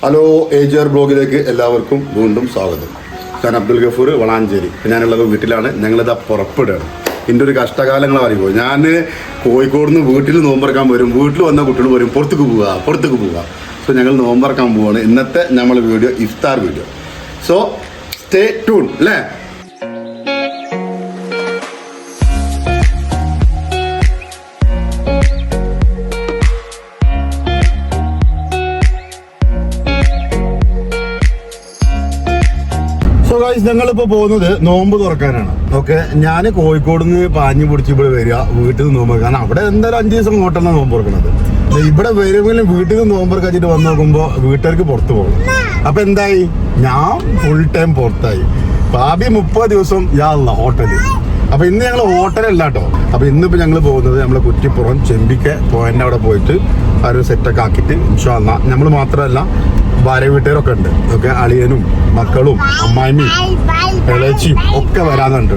Hello AJR ബ്ലോഗിലേക്ക് എല്ലാവർക്കും വീണ്ടും സ്വാഗതം. ഞാൻ അബ്ദുൽ ഗഫൂർ വളാഞ്ചേരി. ഞാനുള്ളത് വീട്ടിലാണ്. ഞങ്ങളിതാ പുറപ്പെടുകയാണ്. എൻ്റെ ഒരു കഷ്ടകാലങ്ങൾ അറിയുമ്പോൾ ഞാൻ കോഴിക്കോട് നിന്ന് വീട്ടിൽ നോമ്പറക്കാൻ വരും. വീട്ടിൽ വന്ന കുട്ടികൾ വരും പുറത്തേക്ക് പോവുക. സോ ഞങ്ങൾ നോമ്പറക്കാൻ പോവുകയാണ്. ഇന്നത്തെ നമ്മൾ വീഡിയോ ഇഫ്താർ വീഡിയോ. സോ സ്റ്റേ ട്യൂൺ അല്ലേ. ഞങ്ങളിപ്പോ പോകുന്നത് നോമ്പ് തുറക്കാനാണ്. ഓക്കെ, ഞാൻ കോഴിക്കോട് നിന്ന് പാഞ്ഞു പിടിച്ച് ഇവിടെ വരിക, വീട്ടിൽ നിന്ന് നോമ്പ്. കാരണം അവിടെ എന്തായാലും 5 ദിവസം ഹോട്ടലിലാണ് നോമ്പ് തുറക്കുന്നത്. ഇവിടെ വരുമെങ്കിലും വീട്ടിൽ നിന്ന് നോമ്പ് കഴിച്ചിട്ട് വന്ന് നോക്കുമ്പോൾ വീട്ടുകാർക്ക് പുറത്തു പോകും. അപ്പൊ എന്തായി, ഞാൻ ഫുൾ ടൈം പുറത്തായി. ഭാബി 30 ദിവസം ഹോട്ടലിൽ. അപ്പൊ ഇന്ന് ഞങ്ങൾ ഹോട്ടലല്ല കേട്ടോ. അപ്പൊ ഇന്നിപ്പോ ഞങ്ങൾ പോകുന്നത് നമ്മളെ കുറ്റിപ്പുറം ചെമ്പിക്ക പോയിന്റ് അവിടെ പോയിട്ട് ആ ഒരു സെറ്റൊക്കെ ആക്കിയിട്ട് ഇൻഷാ അല്ലാ നമ്മൾ മാത്രമല്ല ഭാര്യ വീട്ടുകാരൊക്കെ ഉണ്ട്. ഓക്കെ, അളിയനും മക്കളും അമ്മായിമ്മയും ഇളച്ചിയും ഒക്കെ വരാനുണ്ട്.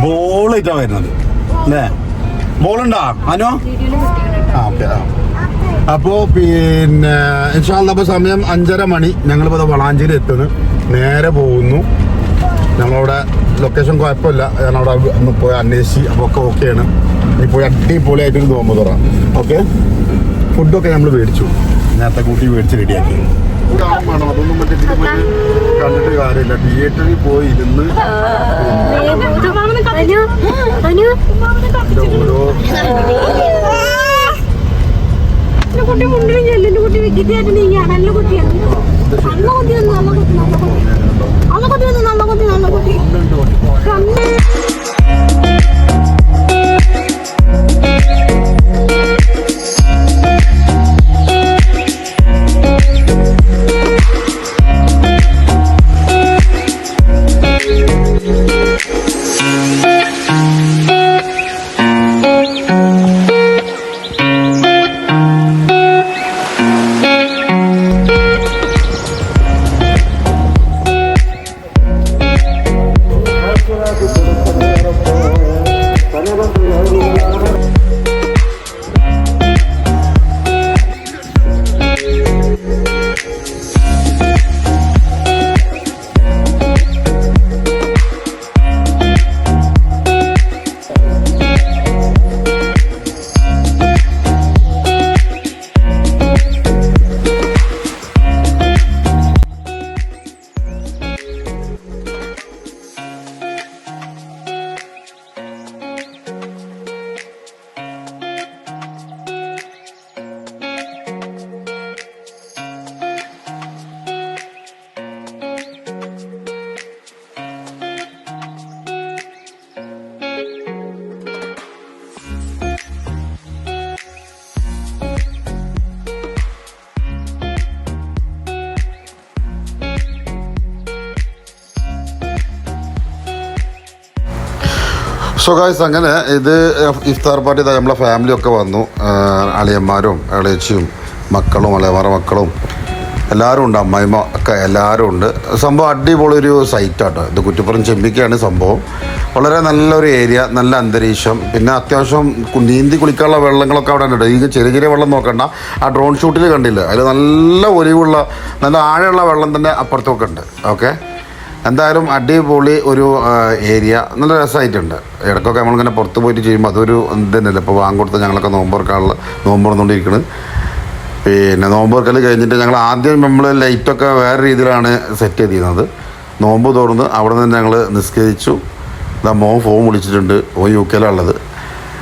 ബോളായിട്ടാണ് വരുന്നത് അല്ലേ? ബോളുണ്ടാ അനു? ഓക്കെ. അപ്പോ പിന്നെ ഇൻഷാ അല്ലാ ഇപ്പൊ സമയം 5:30 മണി. ഞങ്ങളിപ്പോ വളാഞ്ചേരി എത്തുന്നു. നേരെ പോകുന്നു. ഞങ്ങളവിടെ ലൊക്കേഷൻ കുഴപ്പമില്ല. ഞാൻ അവിടെ ഒന്ന് പോയി അന്വേഷിച്ച് അപ്പോൾ ഒക്കെ ഓക്കെയാണ്. ഇനി പോയി അടിപൊളിയായിട്ടൊരു നോമ്പ് തുറ. ഓക്കെ, ഫുഡൊക്കെ നമ്മൾ മേടിച്ചു, നേരത്തെ കൂട്ടി മേടിച്ച് റെഡിയാക്കി. കാണണം, അതൊന്നും മറ്റേ കണ്ടിട്ട് കാര്യമില്ല. തിയേറ്ററിൽ പോയി ഇരുന്ന് ഓരോ സോ ഗായ്സ്, അങ്ങനെ ഇത് ഇഫ്താർ പാർട്ടി. നമ്മളെ ഫാമിലിയൊക്കെ വന്നു. അളിയന്മാരും ഇളയച്ചിയും മക്കളും അളിയന്മാരുടെ മക്കളും എല്ലാവരും ഉണ്ട്. അമ്മായിമ്മ ഒക്കെ എല്ലാവരും ഉണ്ട്. സംഭവം അടിപൊളി ഒരു സൈറ്റാട്ടോ ഇത്. കുറ്റിപ്പുറം ചെമ്പിക്കയാണ് സംഭവം. വളരെ നല്ലൊരു ഏരിയ, നല്ല അന്തരീക്ഷം. പിന്നെ അത്യാവശ്യം നീന്തി കുളിക്കാനുള്ള വെള്ളങ്ങളൊക്കെ അവിടെ ഉണ്ട്. ഈ ചെറിയ ചെറിയ വെള്ളം നോക്കണ്ട, ആ ഡ്രോൺ ഷൂട്ടിൽ കണ്ടില്ല, അതിൽ നല്ല ഒലിവുള്ള നല്ല ആഴമുള്ള വെള്ളം തന്നെ അപ്പുറത്തൊക്കെ ഉണ്ട്. ഓക്കെ, എന്തായാലും അടിപൊളി ഒരു ഏരിയ, നല്ല രസമായിട്ടുണ്ട്. ഇടയ്ക്കൊക്കെ നമ്മളിങ്ങനെ പുറത്ത് പോയിട്ട് ചെയ്യുമ്പോൾ അതൊരു തന്നെയല്ലേ. ഇപ്പോൾ വാങ്ങിക്കൊടുത്ത് ഞങ്ങളൊക്കെ നോമ്പ് തുറന്നുകൊണ്ടിരിക്കുന്നത്. പിന്നെ നോമ്പ് തുറക്കൽ കഴിഞ്ഞിട്ട് ഞങ്ങൾ ആദ്യം നമ്മൾ ലൈറ്റൊക്കെ വേറെ രീതിയിലാണ് സെറ്റ് ചെയ്തിരുന്നത്. നോമ്പ് തുറന്ന് അവിടെ നിന്ന് ഞങ്ങൾ നിസ്കരിച്ചു. മോൻ ഫോൺ വിളിച്ചിട്ടുണ്ട്. ഓൻ UK ലുള്ളത്.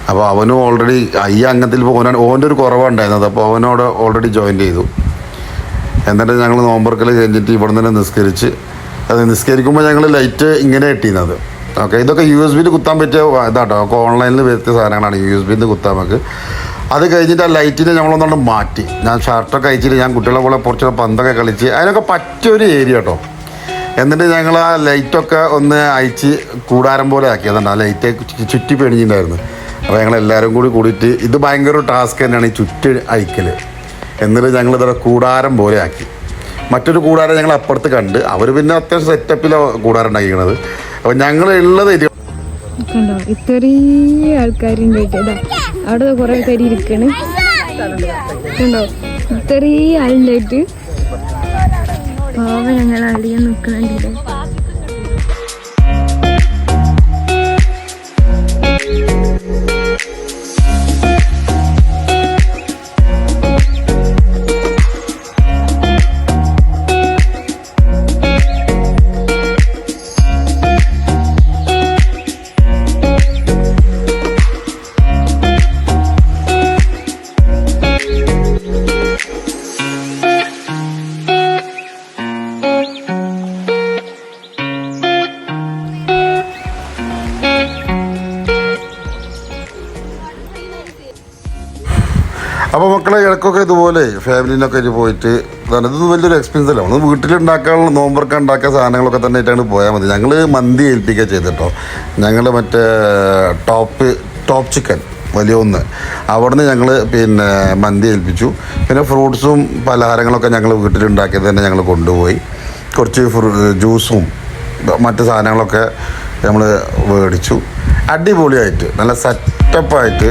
അപ്പോൾ അവനും ഓൾറെഡി ഈ അംഗത്തിൽ ഓൻ്റെ ഒരു കുറവുണ്ടായിരുന്നത്. അപ്പോൾ അവനോട് ഓൾറെഡി ജോയിൻ ചെയ്തു. എന്നിട്ട് ഞങ്ങൾ നോമ്പ് തുറക്കൽ കഴിഞ്ഞിട്ട് ഇവിടെ നിന്ന് നിസ്കരിച്ച് അത് നിസ്കരിക്കുമ്പോൾ ഞങ്ങൾ ലൈറ്റ് ഇങ്ങനെ ഇട്ടിരുന്നത്. ഓക്കെ, ഇതൊക്കെ USB കുത്താൻ പറ്റിയ ഇതാട്ടോ. ഒക്കെ ഓൺലൈനിൽ വരുത്തിയ സാധനങ്ങളാണ്. USB കുത്താൻ നമുക്ക്. അത് കഴിഞ്ഞിട്ട് ആ ലൈറ്റിനെ നമ്മളൊന്നുകൊണ്ട് മാറ്റി. ഞാൻ ഷർട്ടൊക്കെ അയച്ചിട്ട് ഞാൻ കുട്ടികളെ പോലെ കുറച്ചുകൂടെ പന്തൊക്കെ കളിച്ച് അതിനൊക്കെ പറ്റിയൊരു ഏരിയ കേട്ടോ. എന്നിട്ട് ഞങ്ങൾ ആ ലൈറ്റൊക്കെ ഒന്ന് അയച്ച് കൂടാരം പോലെ ആക്കി. അതുകൊണ്ട് ആ ലൈറ്റ് ചുറ്റി പെണിഞ്ഞിട്ടുണ്ടായിരുന്നു. അപ്പോൾ ഞങ്ങളെല്ലാവരും കൂടിയിട്ട് ഇത് ഭയങ്കര ഒരു ടാസ്ക് തന്നെയാണ്, ഈ ചുറ്റി അയക്കൽ. എന്നിട്ട് ഞങ്ങളിത് കൂടാരം പോലെ ആക്കി. മറ്റൊരു കൂടാരം ഞങ്ങൾ അപ്പുറത്ത് കണ്ട്. അവർ പിന്നെ അത്യാവശ്യം സെറ്റപ്പിലാണ് കൂടാരം ഉണ്ടാക്കിക്കണത്. അപ്പോൾ ഞങ്ങൾ ഉള്ളത് കണ്ടോ ഇത്രയും ആൾക്കാരുണ്ടായിട്ട് അവിടെ കുറെ ആൾക്കാർ ഇരിക്കണ്. കണ്ടോ ഇത്രയും ആളുണ്ടായിട്ട് പാവ ഞങ്ങൾ അളിയൻ നിൽക്കുന്നുണ്ടല്ലേ. അപ്പോൾ മക്കളെ ഇടയ്ക്കൊക്കെ ഇതുപോലെ ഫാമിലിനൊക്കെ ആയിട്ട് പോയിട്ട് ഇത് വലിയൊരു എക്സ്പെൻസ് അല്ല. നമ്മൾ വീട്ടിലുണ്ടാക്കാനുള്ള നോമ്പറൊക്കെ ഉണ്ടാക്കിയ സാധനങ്ങളൊക്കെ തന്നെ ആയിട്ടാണ് പോയാൽ മതി. ഞങ്ങൾ മന്തി ഏൽപ്പിക്കുക ചെയ്തിട്ടോ. ഞങ്ങൾ മറ്റേ ടോപ്പ് ചിക്കൻ വലിയ ഒന്ന് അവിടുന്ന് ഞങ്ങൾ പിന്നെ മന്തി ഏൽപ്പിച്ചു. പിന്നെ ഫ്രൂട്ട്സും പലഹാരങ്ങളൊക്കെ ഞങ്ങൾ വീട്ടിലുണ്ടാക്കിയത് തന്നെ ഞങ്ങൾ കൊണ്ടുപോയി. കുറച്ച് ജ്യൂസും മറ്റ് സാധനങ്ങളൊക്കെ നമ്മൾ മേടിച്ചു. അടിപൊളിയായിട്ട് നല്ല സെറ്റപ്പായിട്ട്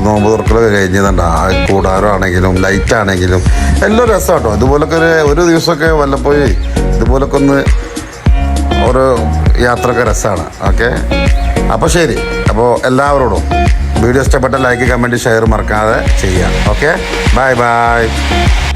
നോമ്പ് തുറക്കലൊക്കെ കഴിഞ്ഞതുണ്ട്. കൂടാരമാണെങ്കിലും ലൈറ്റാണെങ്കിലും എല്ലാം രസം കേട്ടോ. ഇതുപോലൊക്കെ ഒരു ദിവസമൊക്കെ വല്ലപ്പോയി ഇതുപോലൊക്കെ ഒന്ന് ഒരു യാത്രയൊക്കെ രസമാണ്. ഓക്കെ, അപ്പോൾ ശരി. അപ്പോൾ എല്ലാവരോടും വീഡിയോ ഇഷ്ടപ്പെട്ട ലൈക്ക്, കമൻറ്റ്, ഷെയർ മറക്കാതെ ചെയ്യാം. Okay, bye bye.